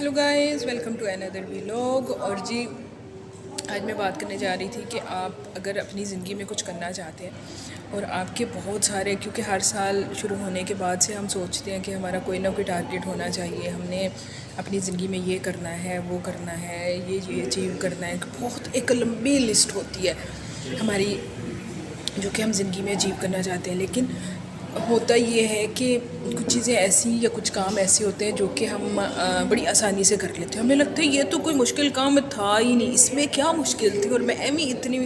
Hello guys, welcome to another vlog. और जी, आज मैं बात करने जा रही थी कि आप अगर अपनी ज़िंदगी में कुछ करना चाहते हैं और आपके बहुत सारे, क्योंकि हर साल शुरू होने के बाद से हम सोचते हैं कि हमारा कोई ना कोई टारगेट होना चाहिए, हमने अपनी ज़िंदगी में ये करना है, वो करना है, ये अचीव करना है। बहुत एक लंबी लिस्ट होती है हमारी जो कि हम ज़िंदगी में अचीव करना चाहते हैं। लेकिन होता ये है कि कुछ चीज़ें ऐसी या कुछ काम ऐसे होते हैं जो कि हम बड़ी आसानी से कर लेते हैं। हमें लगता है ये तो कोई मुश्किल काम था ही नहीं, इसमें क्या मुश्किल थी। और मैं एम ही इतनी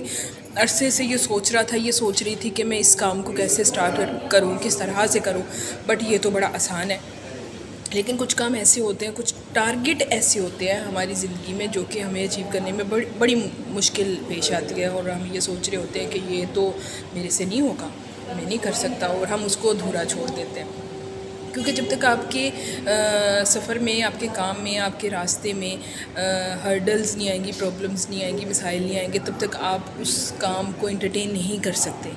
अरसे से ये सोच रही थी कि मैं इस काम को कैसे स्टार्ट करूँ, किस तरह से करूँ, बट ये तो बड़ा आसान है। लेकिन कुछ काम ऐसे होते हैं, कुछ टारगेट ऐसे होते हैं हमारी ज़िंदगी में जो कि हमें अचीव करने में बड़ी मुश्किल पेश आती है। और हम ये सोच रहे होते हैं कि ये तो मेरे से नहीं होगा, मैं नहीं कर सकता, और हम उसको अधूरा छोड़ देते हैं। क्योंकि जब तक आपके सफ़र में, आपके काम में, आपके रास्ते में हर्डल्स नहीं आएंगी, प्रॉब्लम्स नहीं आएंगी, मसाइल नहीं आएंगे, तब तक आप उस काम को एंटरटेन नहीं कर सकते।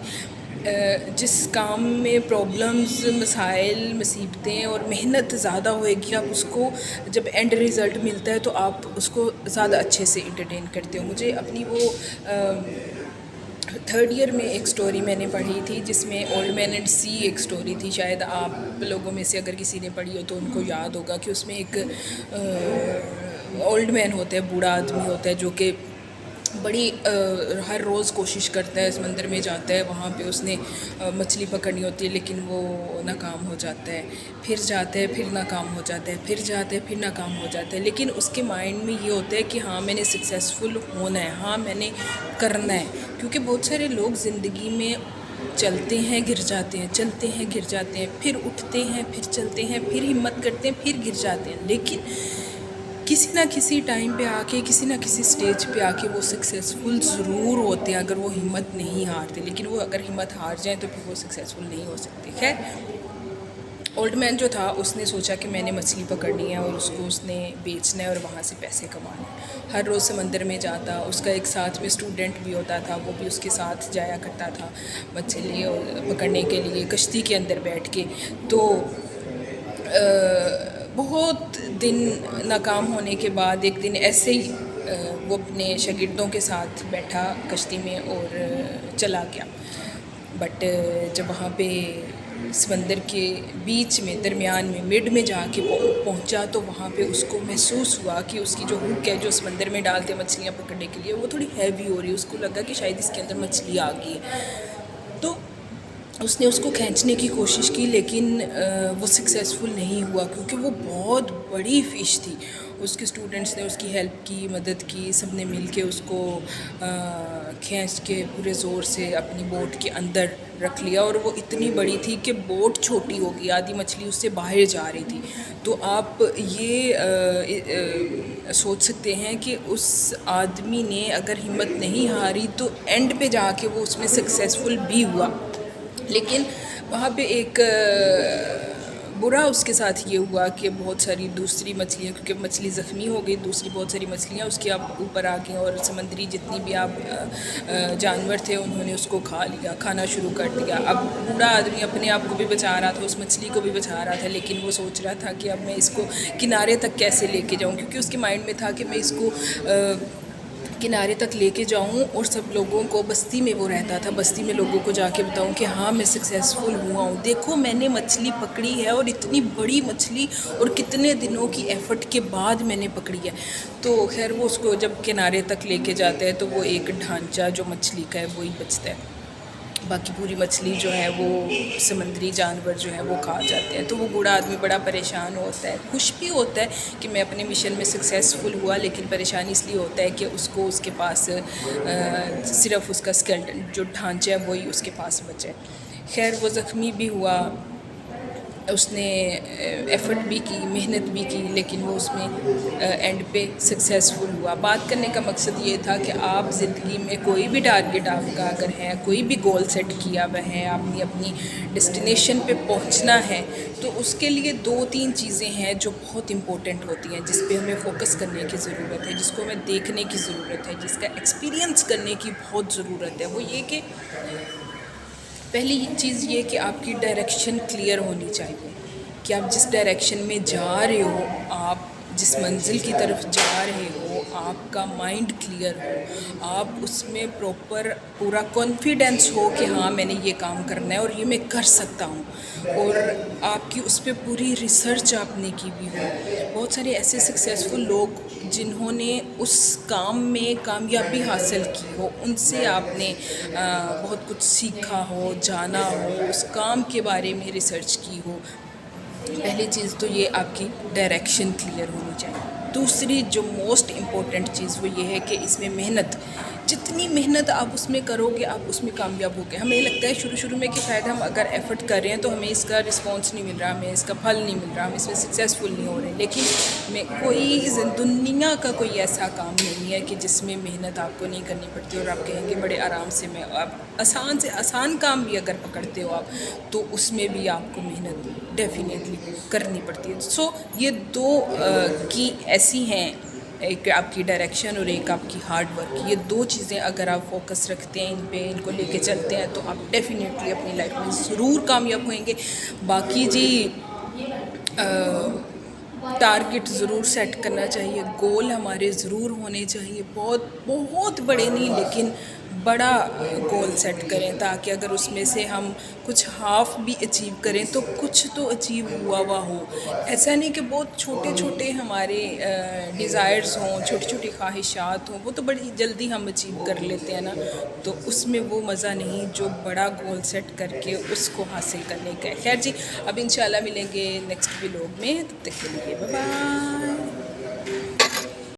जिस काम में प्रॉब्लम्स, मसाइल, मुसीबतें और मेहनत ज़्यादा होएगी, आप उसको जब एंड रिज़ल्ट मिलता है तो आप उसको ज़्यादा अच्छे से एंटरटेन करते हो। मुझे अपनी वो थर्ड ईयर में एक स्टोरी मैंने पढ़ी थी जिसमें ओल्ड मैन एंड सी एक स्टोरी थी। शायद आप लोगों में से अगर किसी ने पढ़ी हो तो उनको याद होगा कि उसमें एक ओल्ड मैन होता है, बूढ़ा आदमी होता है, जो कि बड़ी हर रोज़ कोशिश करता है, समंदर में जाता है, वहाँ पे उसने मछली पकड़नी होती है, लेकिन वो नाकाम हो जाता है। फिर जाता है, फिर नाकाम हो जाता है, फिर जाता है, फिर नाकाम हो जाता है। लेकिन उसके माइंड में ये होता है कि हाँ, मैंने सक्सेसफुल होना है, हाँ मैंने करना है। क्योंकि बहुत सारे लोग ज़िंदगी में चलते हैं, गिर जाते हैं, चलते हैं, गिर जाते हैं, फिर उठते हैं, फिर चलते हैं, फिर हिम्मत करते हैं, फिर गिर जाते हैं। लेकिन किसी ना किसी टाइम पे आके, किसी ना किसी स्टेज पे आके वो सक्सेसफुल ज़रूर होते हैं अगर वो हिम्मत नहीं हारते। लेकिन वो अगर हिम्मत हार जाए तो फिर वो सक्सेसफुल नहीं हो सकते। खैर, ओल्ड मैन जो था उसने सोचा कि मैंने मछली पकड़नी है और उसको उसने बेचना है और वहाँ से पैसे कमाने हैं। हर रोज़ समंदर में जाता, उसका एक साथ में स्टूडेंट भी होता था, वो भी उसके साथ जाया करता था मछली पकड़ने के लिए कश्ती के अंदर बैठ के। तो बहुत दिन नाकाम होने के बाद एक दिन ऐसे ही वो अपने शागिर्दों के साथ बैठा कश्ती में और चला गया। बट जब वहाँ पे समंदर के बीच में, दरमियान में, मिड में जाके पहुँचा तो वहाँ पे उसको महसूस हुआ कि उसकी जो हुक है, जो समंदर में डालते मछलियाँ पकड़ने के लिए, वो थोड़ी हैवी हो रही है। उसको लगा कि शायद इसके अंदर मछली आ गई है। तो उसने उसको खींचने की कोशिश की, लेकिन वो सक्सेसफुल नहीं हुआ क्योंकि वो बहुत बड़ी फ़िश थी। उसके स्टूडेंट्स ने उसकी हेल्प की, मदद की, सब ने मिल के उसको खींच के पूरे ज़ोर से अपनी बोट के अंदर रख लिया। और वो इतनी बड़ी थी कि बोट छोटी हो गई, आधी मछली उससे बाहर जा रही थी। तो आप ये सोच सकते हैं कि उस आदमी ने अगर हिम्मत नहीं हारी तो एंड पे जाके वो उसमें सक्सेसफुल भी हुआ। लेकिन वहाँ पे एक बुरा उसके साथ ये हुआ कि बहुत सारी दूसरी मछलियाँ, क्योंकि मछली ज़ख्मी हो गई, दूसरी बहुत सारी मछलियाँ उसके आप ऊपर आ गई और समंदरी जितनी भी आप जानवर थे उन्होंने उसको खा लिया, खाना शुरू कर दिया। अब बूढ़ा आदमी अपने आप को भी बचा रहा था, उस मछली को भी बचा रहा था, लेकिन वो सोच रहा था कि अब मैं इसको किनारे तक कैसे लेके जाऊँ, क्योंकि उसके माइंड में था कि मैं इसको किनारे तक लेके जाऊं और सब लोगों को, बस्ती में वो रहता था, बस्ती में लोगों को जाके बताऊं कि हाँ मैं सक्सेसफुल हुआ हूँ, देखो मैंने मछली पकड़ी है और इतनी बड़ी मछली, और कितने दिनों की एफ़र्ट के बाद मैंने पकड़ी है। तो खैर वो उसको जब किनारे तक लेके जाते हैं तो वो एक ढांचा जो मछली का है वही बचता है, बाकी पूरी मछली जो है वो समुद्री जानवर जो है वो खा जाते हैं। तो वो बूढ़ा आदमी बड़ा परेशान होता है, खुश भी होता है कि मैं अपने मिशन में सक्सेसफुल हुआ, लेकिन परेशानी इसलिए होता है कि उसको, उसके पास सिर्फ उसका स्केलेटन जो ढांचा है वही उसके पास बचा है। खैर वो ज़ख्मी भी हुआ, उसने एफ़र्ट भी की, मेहनत भी की, लेकिन वो उसमें एंड पे सक्सेसफुल हुआ। बात करने का मकसद ये था कि आप ज़िंदगी में कोई भी टारगेट आपका अगर है, कोई भी गोल सेट किया हुआ है, आपने अपनी डेस्टिनेशन पे पहुंचना है, तो उसके लिए 2-3 चीज़ें हैं जो बहुत इम्पोर्टेंट होती हैं, जिस पे हमें फ़ोकस करने की ज़रूरत है, जिसको हमें देखने की ज़रूरत है, जिसका एक्सपीरियंस करने की बहुत ज़रूरत है। वो ये कि पहली चीज़ ये कि आपकी डायरेक्शन क्लियर होनी चाहिए कि आप जिस डायरेक्शन में जा रहे हो, आप جس منزل کی طرف جا رہے ہو آپ کا مائنڈ کلیئر ہو، آپ اس میں پراپر پورا کانفیڈینس ہو کہ ہاں میں نے یہ کام کرنا ہے اور یہ میں کر سکتا ہوں، اور آپ کی اس پہ پوری ریسرچ آپ نے کی بھی ہو۔ بہت سارے ایسے سکسیزفل لوگ جنہوں نے اس کام میں کامیابی حاصل کی ہو، ان سے آپ نے بہت کچھ سیکھا ہو، جانا ہو، اس کام کے بارے میں ریسرچ کی ہو۔ پہلی چیز تو یہ آپ کی ڈائریکشن کلیئر ہونی چاہیے۔ دوسری جو موسٹ امپورٹنٹ چیز وہ یہ ہے کہ اس میں محنت، جتنی محنت آپ اس میں کرو گے آپ اس میں کامیاب ہوگے۔ ہمیں لگتا ہے شروع میں کہ شاید ہم اگر ایفرٹ کر رہے ہیں تو ہمیں اس کا رسپانس نہیں مل رہا، ہمیں اس کا پھل نہیں مل رہا، ہم اس میں سکسیزفل نہیں ہو رہے، لیکن دنیا کا کوئی ایسا کام نہیں ہے کہ جس میں محنت آپ کو نہیں کرنی پڑتی اور آپ کہیں گے بڑے آرام سے میں آپ آسان سے آسان کام بھی اگر پکڑتے ہو آپ تو اس میں بھی آپ کو محنت ڈیفینیٹلی کرنی پڑتی ہے۔ سو یہ دو کی ایسی ہیں، ایک آپ کی ڈائریکشن اور ایک آپ کی ہارڈ ورک، یہ دو چیزیں اگر آپ فوکس رکھتے ہیں، ان کو لے کے چلتے ہیں تو آپ ڈیفینیٹلی اپنی لائف میں ضرور کامیاب ہوئیں گے۔ باقی جی ٹارگٹ ضرور سیٹ کرنا چاہیے، گول ہمارے ضرور ہونے چاہیے، بہت بڑے نہیں لیکن بڑا گول سیٹ کریں تاکہ اگر اس میں سے ہم کچھ ہاف بھی اچیو کریں تو کچھ تو اچیو ہوا ہو۔ ایسا نہیں کہ بہت چھوٹے ہمارے ڈیزائرز ہوں، چھوٹی خواہشات ہوں، وہ تو بڑی جلدی ہم اچیو کر لیتے ہیں نا، تو اس میں وہ مزہ نہیں جو بڑا گول سیٹ کر کے اس کو حاصل کرنے کا ہے۔ خیر جی، اب انشاءاللہ ملیں گے نیکسٹ ولاگ میں، تب تک کے لیے بائے بائے۔